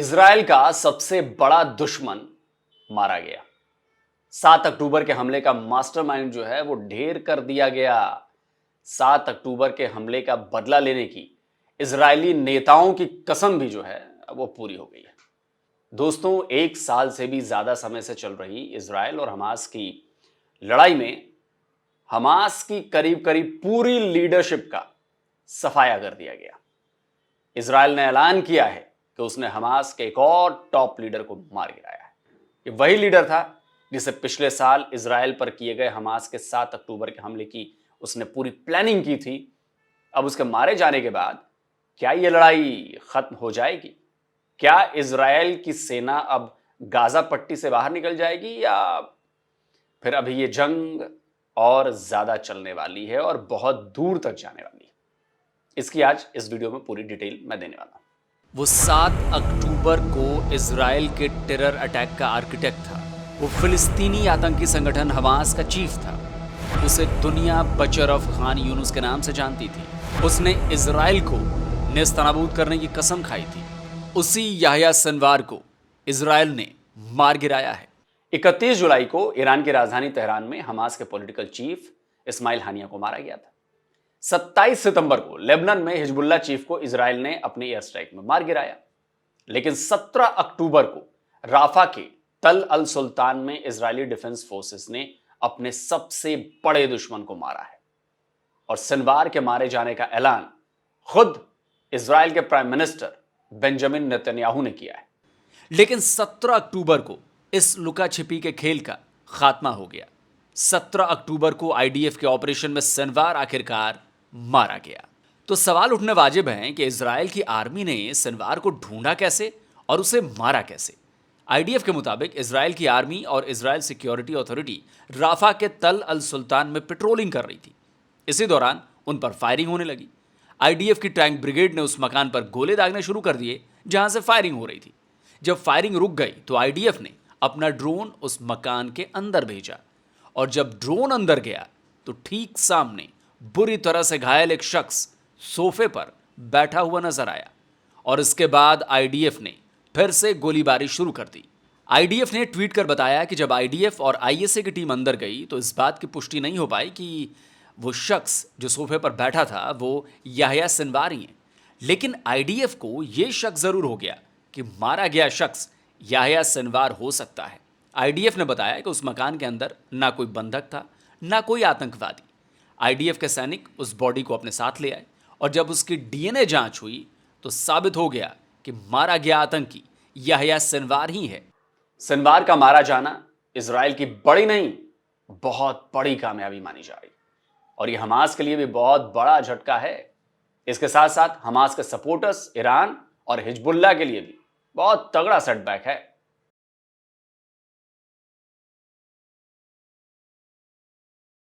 Israel का सबसे बड़ा दुश्मन मारा गया। 7 अक्टूबर के हमले का मास्टरमाइंड जो है वो ढेर कर दिया गया। 7 अक्टूबर के हमले का बदला लेने की इजरायली नेताओं की कसम भी जो है वो पूरी हो गई है। दोस्तों, 1 साल से भी ज्यादा समय से चल रही इजराइल और हमास की लड़ाई में हमास की करीब करीब पूरी लीडरशिप का सफाया कर दिया गया। इजराइल ने ऐलान किया है कि उसने हमास के एक और टॉप लीडर को मार गिराया है। ये वही लीडर था जिसे पिछले साल इजराइल पर किए गए हमास के 7 अक्टूबर के हमले की उसने पूरी प्लानिंग की थी। अब उसके मारे जाने के बाद क्या ये लड़ाई खत्म हो जाएगी? क्या इजराइल की सेना अब गाजा पट्टी से बाहर निकल जाएगी या फिर अभी ये जंग और ज्यादा चलने वाली है और बहुत दूर तक जाने वाली है? इसकी आज इस वीडियो में पूरी डिटेल मैं देने वाला हूं। वो 7 अक्टूबर को इजराइल के टेरर अटैक का आर्किटेक्ट था। वो फिलिस्तीनी आतंकी संगठन हमास का चीफ था। उसे दुनिया बशर खान यूनुस के नाम से जानती थी। उसने इजराइल को नेस्तनाबूद करने की कसम खाई थी। उसी याह्या सिनवार को इजराइल ने मार गिराया है। 31 जुलाई को ईरान की राजधानी तेहरान में हमास के पॉलिटिकल चीफ इस्माइल हानिया को मारा गया था। 27 सितंबर को लेबनान में हिजबुल्लाह चीफ को इजराइल ने अपने एयर स्ट्राइक में मार गिराया। लेकिन 17 अक्टूबर को राफा के तल अल सुल्तान में इजरायली डिफेंस फोर्सेस ने अपने सबसे बड़े दुश्मन को मारा है। और सिनवार के मारे जाने का ऐलान खुद इजराइल के प्राइम मिनिस्टर बेंजामिन नेतन्याहू ने किया है। लेकिन 17 अक्टूबर को इस लुका छिपी के खेल का खात्मा हो गया। 17 अक्टूबर को आईडीएफ के ऑपरेशन में सिनवार आखिरकार मारा गया। तो सवाल उठने वाजिब हैं कि इजराइल की आर्मी ने सिनवार को ढूंढा कैसे और उसे मारा कैसे। आईडीएफ के मुताबिक इजराइल की आर्मी और इजराइल सिक्योरिटी अथॉरिटी राफा के तल अल सुल्तान में पेट्रोलिंग कर रही थी। इसी दौरान उन पर फायरिंग होने लगी। आईडीएफ की टैंक ब्रिगेड ने उस मकान पर गोले दागने शुरू कर दिए जहां से फायरिंग हो रही थी। जब फायरिंग रुक गई तो आईडीएफ ने अपना ड्रोन उस मकान के अंदर भेजा और जब ड्रोन अंदर गया तो ठीक सामने बुरी तरह से घायल एक शख्स सोफे पर बैठा हुआ नजर आया और इसके बाद आईडीएफ ने फिर से गोलीबारी शुरू कर दी। आईडीएफ ने ट्वीट कर बताया कि जब आईडीएफ और आईएसए की टीम अंदर गई तो इस बात की पुष्टि नहीं हो पाई कि वो शख्स जो सोफे पर बैठा था वो याह्या सिनवार ही है। लेकिन आईडीएफ को यह शक जरूर हो गया कि मारा गया शख्स याह्या सिनवार हो सकता है। आईडीएफ ने बताया कि उस मकान के अंदर ना कोई बंधक था ना कोई आतंकवादी। आईडीएफ के सैनिक उस बॉडी को अपने साथ ले आए और जब उसकी डीएनए जांच हुई तो साबित हो गया कि मारा गया आतंकी याह्या सिनवार ही है। सिनवार का मारा जाना इजराइल की बड़ी नहीं बहुत बड़ी कामयाबी मानी जा रही और यह हमास के लिए भी बहुत बड़ा झटका है। इसके साथ साथ हमास के सपोर्टर्स ईरान और हिजबुल्लाह के लिए भी बहुत तगड़ा सेटबैक है।